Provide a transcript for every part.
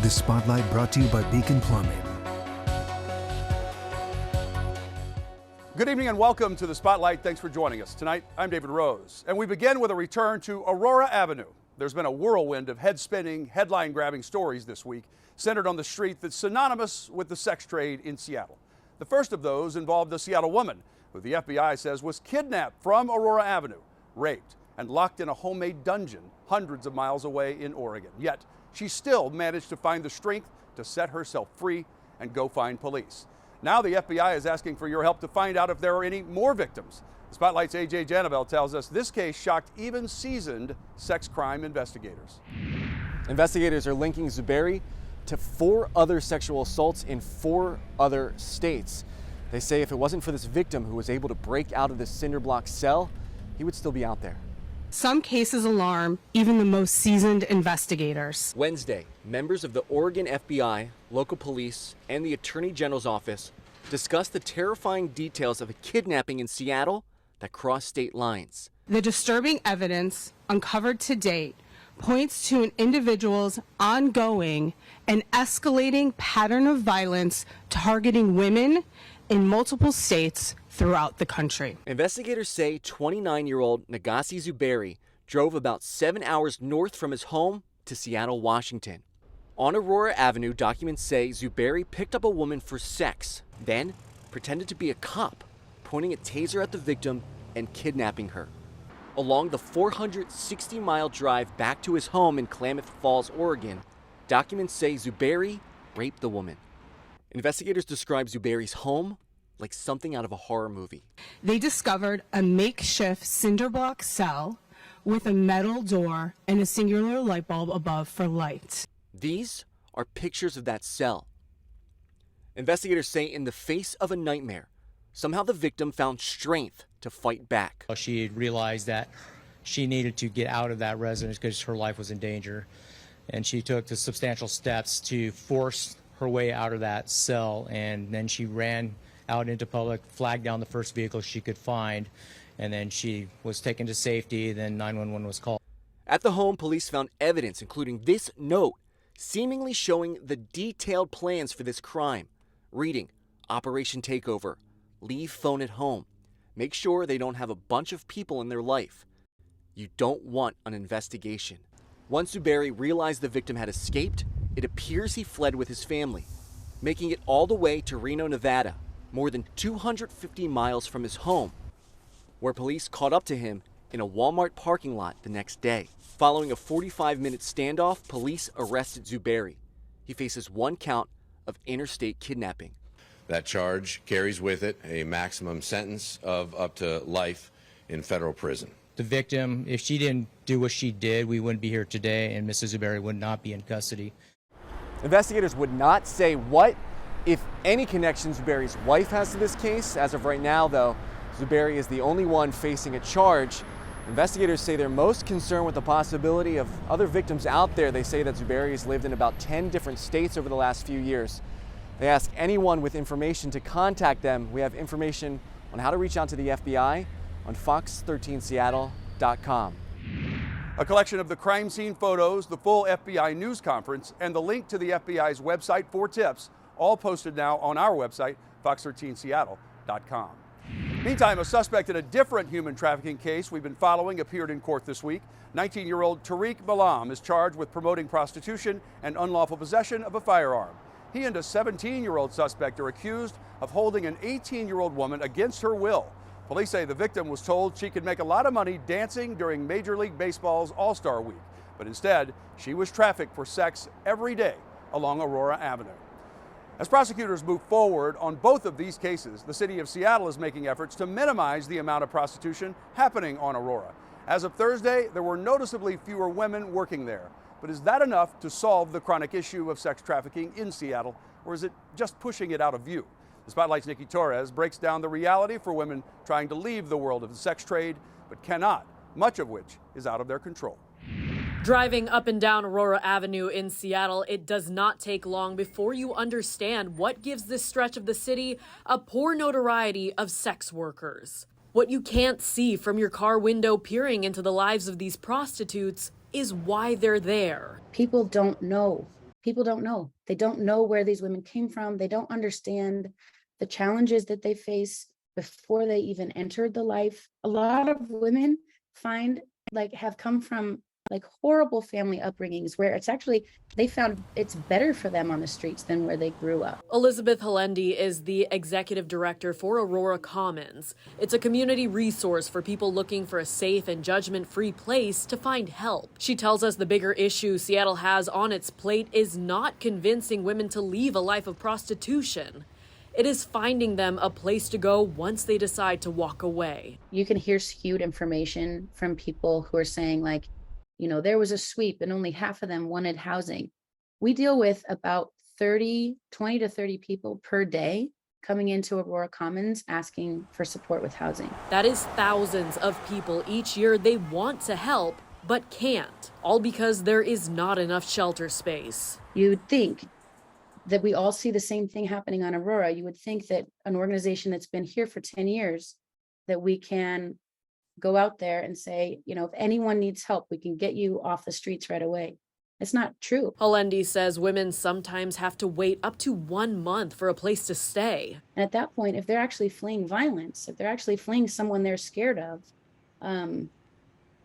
The Spotlight brought to you by Beacon Plumbing. Good evening and welcome to the Spotlight. Thanks for joining us. Tonight, I'm David Rose, and we begin with a return to Aurora Avenue. There's been a whirlwind of head-spinning, headline-grabbing stories this week centered on the street that's synonymous with the sex trade in Seattle. The first of those involved a Seattle woman who the FBI says was kidnapped from Aurora Avenue, raped, and locked in a homemade dungeon hundreds of miles away in Oregon. Yet, she still managed to find the strength to set herself free and go find police. Now the FBI is asking for your help to find out if there are any more victims. The Spotlight's AJ Janavel tells us this case shocked even seasoned sex crime investigators. Investigators are linking Zuberi to 4 other sexual assaults in 4 other states. They say if it wasn't for this victim who was able to break out of the cinder block cell, he would still be out there. Some cases alarm even the most seasoned investigators. Wednesday, members of the Oregon FBI, local police, and the Attorney General's office discussed the terrifying details of a kidnapping in Seattle that crossed state lines. The disturbing evidence uncovered to date points to an individual's ongoing and escalating pattern of violence targeting women in multiple states throughout the country. Investigators say 29-year-old Nagasi Zuberi drove about 7 hours north from his home to Seattle, Washington. On Aurora Avenue, documents say Zuberi picked up a woman for sex, then pretended to be a cop, pointing a taser at the victim and kidnapping her. Along the 460-mile drive back to his home in Klamath Falls, Oregon, documents say Zuberi raped the woman. Investigators describe Zuberi's home like something out of a horror movie. They discovered a makeshift cinder block cell with a metal door and a singular light bulb above for light. These are pictures of that cell. Investigators say in the face of a nightmare, somehow the victim found strength to fight back. She realized that she needed to get out of that residence because her life was in danger, and she took the substantial steps to force her way out of that cell, and then she ran out into public, flagged down the first vehicle she could find, and then she was taken to safety. Then 911 was called. At the home, police found evidence, including this note, seemingly showing the detailed plans for this crime. Reading, Operation Takeover, leave phone at home. Make sure they don't have a bunch of people in their life. You don't want an investigation. Once Zuberi realized the victim had escaped, it appears he fled with his family, making it all the way to Reno, Nevada, more than 250 miles from his home, where police caught up to him in a Walmart parking lot the next day. Following a 45-minute standoff, police arrested Zuberi. He faces 1 count of interstate kidnapping. That charge carries with it a maximum sentence of up to life in federal prison. The victim, if she didn't do what she did, we wouldn't be here today, and Mrs. Zuberi would not be in custody. Investigators would not say what, if any, connection Zuberi's wife has to this case. As of right now, though, Zuberi is the only one facing a charge. Investigators say they're most concerned with the possibility of other victims out there. They say that Zuberi has lived in about 10 different states over the last few years. They ask anyone with information to contact them. We have information on how to reach out to the FBI on fox13seattle.com. A collection of the crime scene photos, the full FBI news conference, and the link to the FBI's website for tips, all posted now on our website, fox13seattle.com. Meantime, a suspect in a different human trafficking case we've been following appeared in court this week. 19-year-old Tariq Malam is charged with promoting prostitution and unlawful possession of a firearm. He and a 17-year-old suspect are accused of holding an 18-year-old woman against her will. Police say the victim was told she could make a lot of money dancing during Major League Baseball's All-Star Week, but instead, she was trafficked for sex every day along Aurora Avenue. As prosecutors move forward on both of these cases, the city of Seattle is making efforts to minimize the amount of prostitution happening on Aurora. As of Thursday, there were noticeably fewer women working there. But is that enough to solve the chronic issue of sex trafficking in Seattle, or is it just pushing it out of view? The Spotlight's Nikki Torres breaks down the reality for women trying to leave the world of the sex trade, but cannot, much of which is out of their control. Driving up and down Aurora Avenue in Seattle, it does not take long before you understand what gives this stretch of the city a poor notoriety of sex workers. What you can't see from your car window peering into the lives of these prostitutes is why they're there. People don't know people don't know. They don't know where these women came from. They don't understand the challenges that they face before they even entered the life. A lot of women have come from horrible family upbringings where it's actually, they found it's better for them on the streets than where they grew up. Elizabeth Halendi is the executive director for Aurora Commons. It's a community resource for people looking for a safe and judgment-free place to find help. She tells us the bigger issue Seattle has on its plate is not convincing women to leave a life of prostitution. It is finding them a place to go once they decide to walk away. You can hear skewed information from people who are saying there was a sweep and only half of them wanted housing. We deal with about 20 to 30 people per day coming into Aurora Commons asking for support with housing. That is thousands of people each year they want to help, but can't, all because there is not enough shelter space. You would think that we all see the same thing happening on Aurora. You would think that an organization that's been here for 10 years, that we can go out there and say, if anyone needs help, we can get you off the streets right away. It's not true. Halendi says women sometimes have to wait up to 1 month for a place to stay. And at that point, if they're actually fleeing violence, if they're actually fleeing someone they're scared of,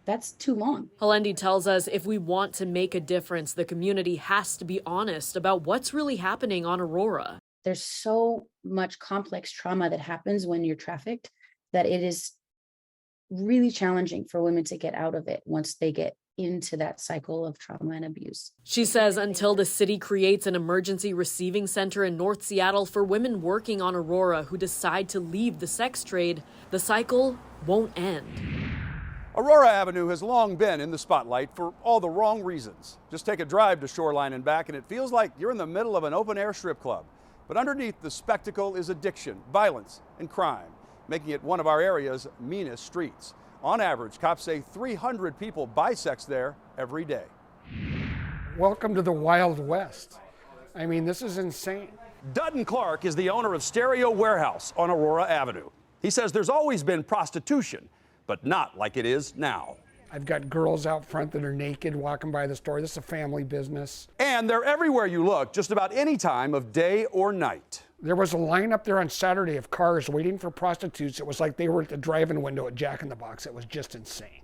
that's too long. Halendi tells us if we want to make a difference, the community has to be honest about what's really happening on Aurora. There's so much complex trauma that happens when you're trafficked that it is really challenging for women to get out of it once they get into that cycle of trauma and abuse. She says until the city creates an emergency receiving center in North Seattle for women working on Aurora who decide to leave the sex trade, the cycle won't end. Aurora Avenue has long been in the spotlight for all the wrong reasons. Just take a drive to Shoreline and back and it feels like you're in the middle of an open-air strip club. But underneath the spectacle is addiction, violence, and crime, making it one of our area's meanest streets. On average, cops say 300 people buy sex there every day. Welcome to the Wild West. I mean, this is insane. Dutton Clark is the owner of Stereo Warehouse on Aurora Avenue. He says there's always been prostitution, but not like it is now. I've got girls out front that are naked walking by the store. This is a family business. And they're everywhere you look, just about any time of day or night. There was a line up there on Saturday of cars waiting for prostitutes. It was like they were at the drive-in window at Jack in the Box. It was just insane.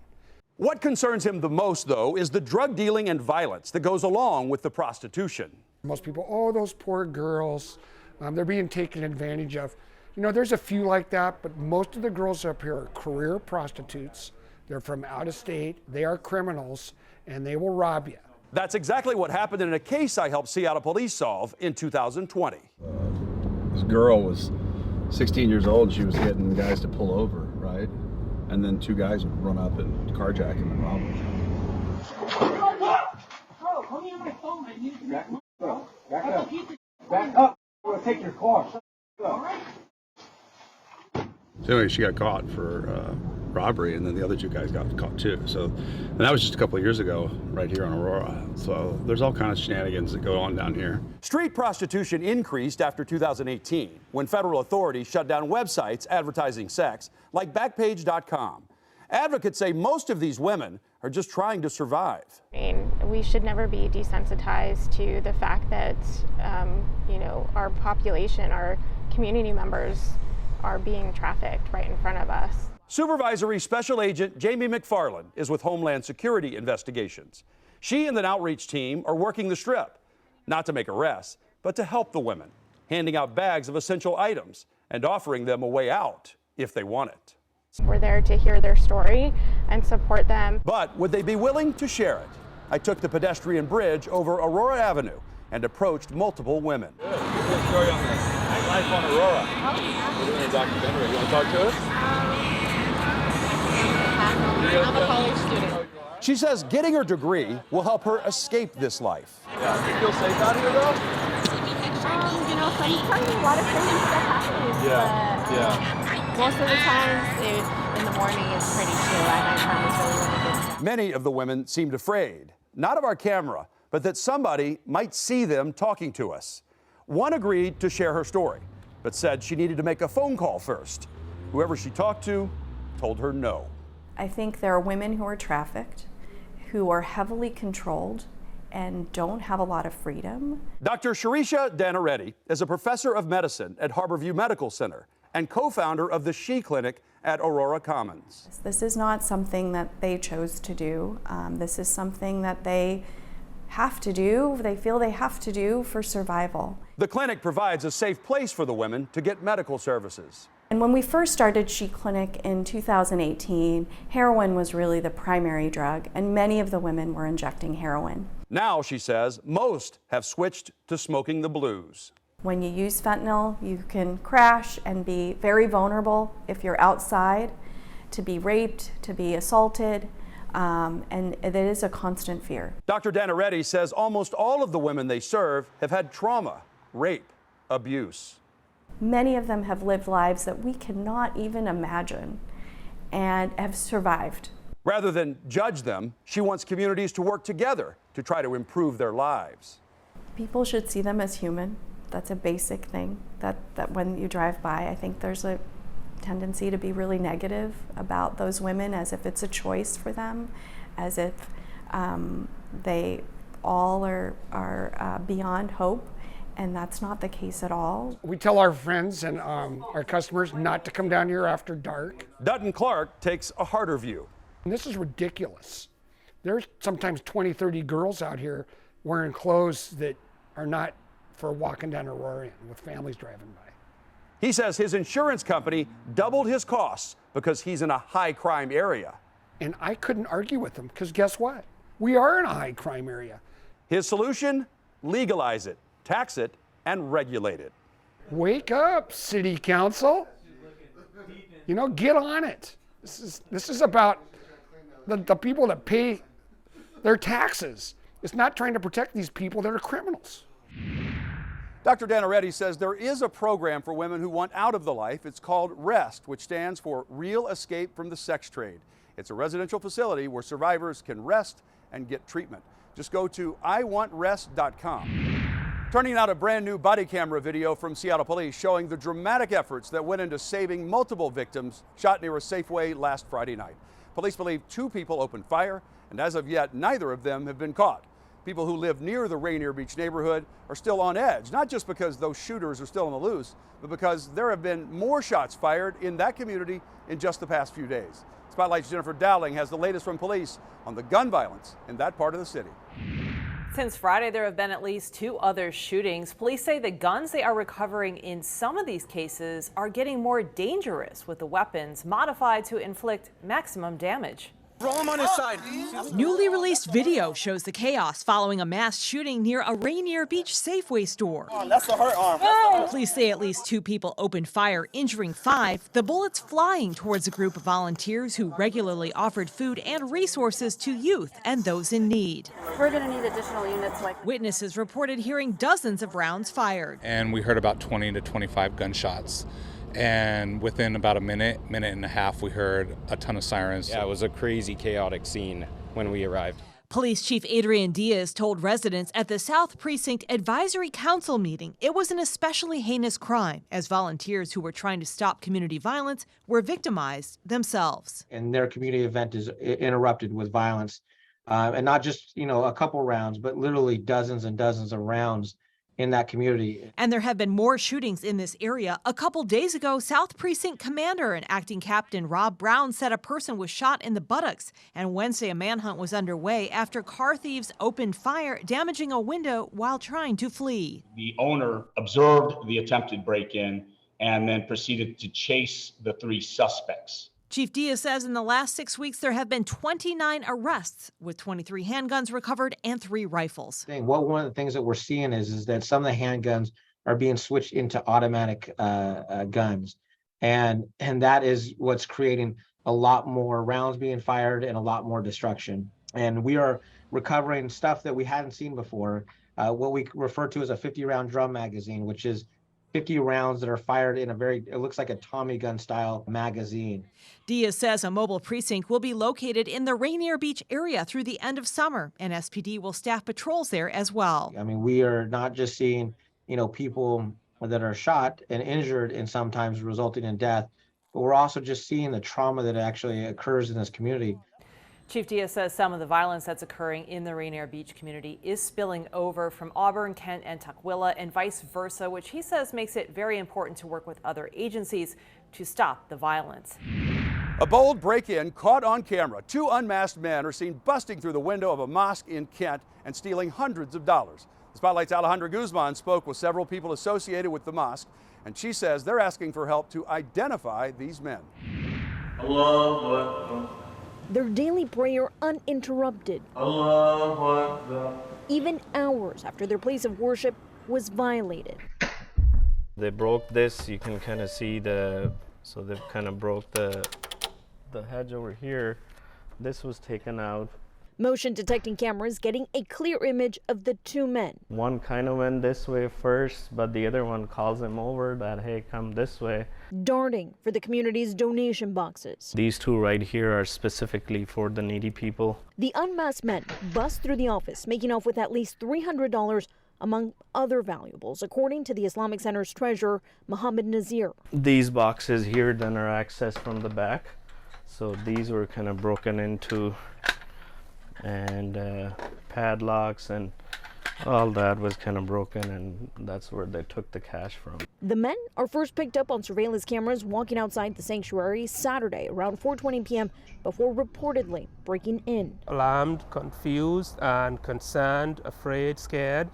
What concerns him the most, though, is the drug dealing and violence that goes along with the prostitution. Most people, oh, those poor girls, they're being taken advantage of. There's a few like that, but most of the girls up here are career prostitutes. They're from out of state, they are criminals, and they will rob you. That's exactly what happened in a case I helped Seattle police solve in 2020. This girl was 16 years old. She was getting guys to pull over, right? And then two guys would run up and carjack him and rob him. Bro, let me on my phone. I need to back up. Back up. I'm going to take your car. All right. So anyway, she got caught for robbery, and then the other two guys got caught too. And that was just a couple of years ago, right here on Aurora. So there's all kinds of shenanigans that go on down here. Street prostitution increased after 2018, when federal authorities shut down websites advertising sex, like Backpage.com. Advocates say most of these women are just trying to survive. We should never be desensitized to the fact that, our population, our community members are being trafficked right in front of us. Supervisory Special Agent Jamie McFarland is with Homeland Security Investigations. She and the outreach team are working the strip, not to make arrests, but to help the women, handing out bags of essential items and offering them a way out if they want it. We're there to hear their story and support them. But would they be willing to share it? I took the pedestrian bridge over Aurora Avenue and approached multiple women. Good. Give me a story on the nightlife on Aurora. We're doing a documentary. You want to talk to us? I'm a college student. She says getting her degree will help her escape this life. Yeah. You feel safe out here, though? Sometimes a lot of crazy stuff happens. Yeah. Most of the times, in the morning, it's pretty chill. At nighttime, it's really good. Many of the women seemed afraid, not of our camera, but that somebody might see them talking to us. One agreed to share her story, but said she needed to make a phone call first. Whoever she talked to told her no. I think there are women who are trafficked, who are heavily controlled, and don't have a lot of freedom. Dr. Shirisha Danareddy is a professor of medicine at Harborview Medical Center and co-founder of the She Clinic at Aurora Commons. This is not something that they chose to do. This is something that they have to do, they feel they have to do for survival. The clinic provides a safe place for the women to get medical services. And when we first started She Clinic in 2018, heroin was really the primary drug, and many of the women were injecting heroin. Now, she says, most have switched to smoking the blues. When you use fentanyl, you can crash and be very vulnerable if you're outside, to be raped, to be assaulted, and it is a constant fear. Dr. Danareddy says almost all of the women they serve have had trauma, rape, abuse. Many of them have lived lives that we cannot even imagine and have survived. Rather than judge them, she wants communities to work together to try to improve their lives. People should see them as human. That's a basic thing that when you drive by, I think there's a tendency to be really negative about those women, as if it's a choice for them, as if they all are beyond hope, and that's not the case at all. We tell our friends and our customers not to come down here after dark. Dutton Clark takes a harder view. And this is ridiculous. There's sometimes 20, 30 girls out here wearing clothes that are not for walking down Aurora with families driving by. He says his insurance company doubled his costs because he's in a high crime area. And I couldn't argue with him, because guess what? We are in a high crime area. His solution? Legalize it, tax it, and regulate it. Wake up, city council. You know, get on it. This is about the people that pay their taxes. It's not trying to protect these people that are criminals. Dr. Danareddy says there is a program for women who want out of the life. It's called REST, which stands for Real Escape from the Sex Trade. It's a residential facility where survivors can rest and get treatment. Just go to iwantrest.com. Turning now to brand new body camera video from Seattle police showing the dramatic efforts that went into saving multiple victims shot near a Safeway last Friday night. Police believe 2 people opened fire, and as of yet, neither of them have been caught. People who live near the Rainier Beach neighborhood are still on edge, not just because those shooters are still on the loose, but because there have been more shots fired in that community in just the past few days. Spotlight's Jennifer Dowling has the latest from police on the gun violence in that part of the city. Since Friday, there have been at least 2 other shootings. Police say the guns they are recovering in some of these cases are getting more dangerous, with the weapons modified to inflict maximum damage. Roll him on his side. Newly released video shows the chaos following a mass shooting near a Rainier Beach Safeway store. Oh, that's the hurt arm. Police say at least 2 people opened fire, injuring 5, the bullets flying towards a group of volunteers who regularly offered food and resources to youth and those in need. We're going to need additional units like... Witnesses reported hearing dozens of rounds fired. And we heard about 20 to 25 gunshots. And within about a minute and a half, we heard a ton of sirens. Yeah, it was a crazy, chaotic scene when we arrived. Police Chief Adrian Diaz told residents at the South Precinct Advisory Council meeting it was an especially heinous crime, as volunteers who were trying to stop community violence were victimized themselves. And their community event is interrupted with violence, and not just, a couple rounds, but literally dozens and dozens of rounds in that community. And there have been more shootings in this area. A couple days ago, South Precinct Commander and Acting Captain Rob Brown said a person was shot in the buttocks. And Wednesday, a manhunt was underway after car thieves opened fire, damaging a window while trying to flee. The owner observed the attempted break-in and then proceeded to chase the 3 suspects. Chief Diaz says in the last 6 weeks, there have been 29 arrests, with 23 handguns recovered and 3 rifles. One of the things that we're seeing is that some of the handguns are being switched into automatic guns. And that is what's creating a lot more rounds being fired and a lot more destruction. And we are recovering stuff that we hadn't seen before, what we refer to as a 50-round drum magazine, which is 50 rounds that are fired in it looks like a Tommy gun style magazine. Diaz says a mobile precinct will be located in the Rainier Beach area through the end of summer, and SPD will staff patrols there as well. I mean, we are not just seeing, people that are shot and injured and sometimes resulting in death, but we're also just seeing the trauma that actually occurs in this community. Chief Diaz says some of the violence that's occurring in the Rainier Beach community is spilling over from Auburn, Kent, and Tukwila, and vice versa, which he says makes it very important to work with other agencies to stop the violence. A bold break-in caught on camera. Two unmasked men are seen busting through the window of a mosque in Kent and stealing hundreds of dollars. The Spotlight's Alejandra Guzman spoke with several people associated with the mosque, and she says they're asking for help to identify these men. Their daily prayer uninterrupted, even hours after their place of worship was violated. They broke this, you can kind of see so they've kind of broke the hedge over here. This was taken out. Motion detecting cameras getting a clear image of the two men. One kind of went this way first, but the other one calls him over that, hey, come this way. Darting for the community's donation boxes. These two right here are specifically for the needy people. The unmasked men bust through the office, making off with at least $300 among other valuables, according to the Islamic Center's treasurer, Mohammed Nazir. These boxes here then are accessed from the back. So these were kind of broken into, and padlocks and all that was kind of broken, and that's where they took the cash from. The men are first picked up on surveillance cameras walking outside the sanctuary Saturday around 4:20 p.m. before reportedly breaking in. Alarmed, confused, and concerned, afraid, scared.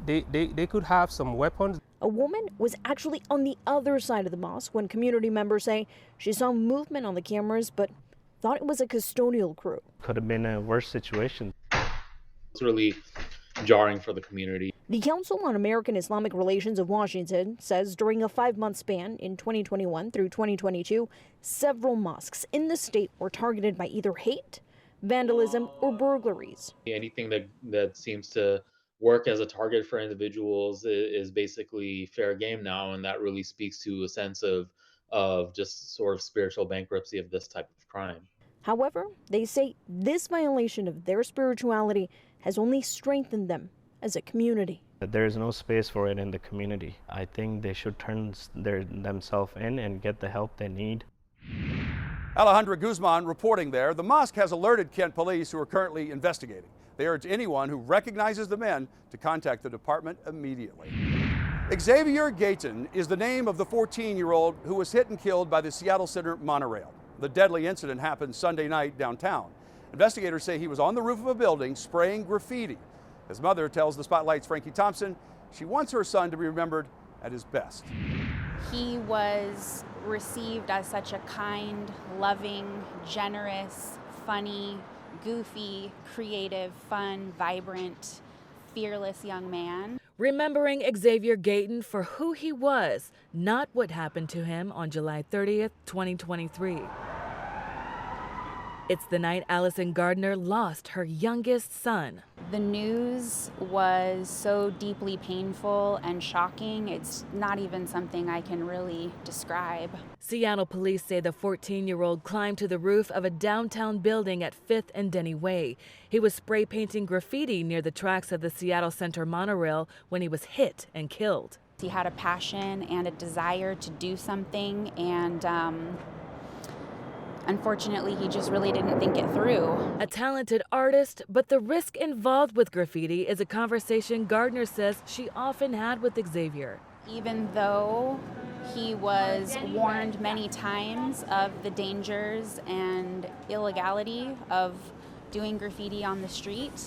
They could have some weapons. A woman was actually on the other side of the mosque when community members say she saw movement on the cameras but thought it was a custodial crew. Could have been a worse situation. It's really jarring for the community. The Council on American Islamic Relations of Washington says during a 5-month span in 2021 through 2022, several mosques in the state were targeted by either hate, vandalism, or burglaries. Anything that seems to work as a target for individuals is basically fair game now, and that really speaks to a sense of just sort of spiritual bankruptcy of this type of crime. However, they say this violation of their spirituality has only strengthened them as a community. There is no space for it in the community. I think they should turn themselves in and get the help they need. Alejandra Guzman reporting there. The mosque has alerted Kent police, who are currently investigating. They urge anyone who recognizes the men to contact the department immediately. Xavier Gayton is the name of the 14-year-old who was hit and killed by the Seattle Center monorail. The deadly incident happened Sunday night downtown. Investigators say he was on the roof of a building spraying graffiti. His mother tells the Spotlight's Frankie Thompson she wants her son to be remembered at his best. He was received as such a kind, loving, generous, funny, goofy, creative, fun, vibrant, fearless young man. Remembering Xavier Gayton for who he was, not what happened to him on July 30th, 2023. It's the night Allison Gardner lost her youngest son. The news was so deeply painful and shocking, it's not even something I can really describe. Seattle police say the 14-year-old climbed to the roof of a downtown building at 5th and Denny Way. He was spray painting graffiti near the tracks of the Seattle Center monorail when he was hit and killed. He had a passion and a desire to do something, and unfortunately, he just really didn't think it through. A talented artist, but the risk involved with graffiti is a conversation Gardner says she often had with Xavier. Even though he was warned many times of the dangers and illegality of doing graffiti on the street,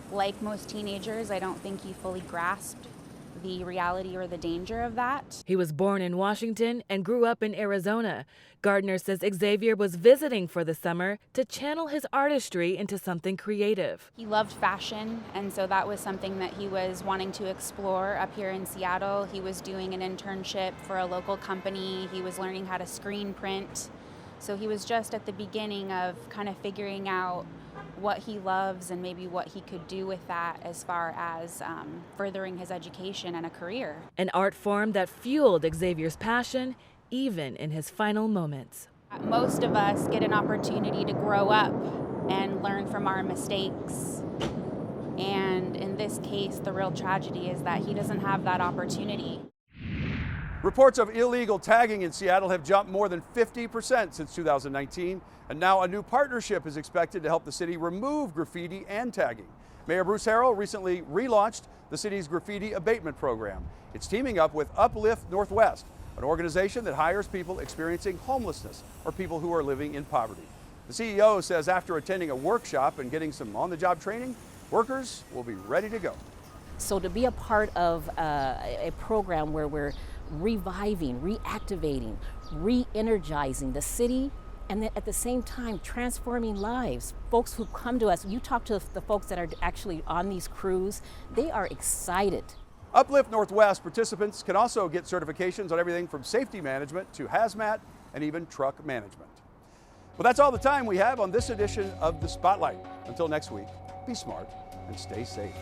like most teenagers, I don't think he fully grasped the reality or the danger of that. He was born in Washington and grew up in Arizona. Gardner says Xavier was visiting for the summer to channel his artistry into something creative. He loved fashion, and so that was something that he was wanting to explore up here in Seattle. He was doing an internship for a local company. He was learning how to screen print. So he was just at the beginning of kind of figuring out what he loves and maybe what he could do with that as far as furthering his education and a career. An art form that fueled Xavier's passion, even in his final moments. Most of us get an opportunity to grow up and learn from our mistakes. And in this case, the real tragedy is that he doesn't have that opportunity. Reports of illegal tagging in Seattle have jumped more than 50% since 2019, and now a new partnership is expected to help the city remove graffiti and tagging. Mayor Bruce Harrell recently relaunched the city's graffiti abatement program. It's teaming up with Uplift Northwest, an organization that hires people experiencing homelessness or people who are living in poverty. The CEO says after attending a workshop and getting some on-the-job training, workers will be ready to go. So to be a part of a program where we're reviving, reactivating, re-energizing the city, and then at the same time transforming lives. Folks who come to us, you talk to the folks that are actually on these crews, they are excited. Uplift Northwest participants can also get certifications on everything from safety management to hazmat and even truck management. Well, that's all the time we have on this edition of The Spotlight. Until next week, be smart and stay safe.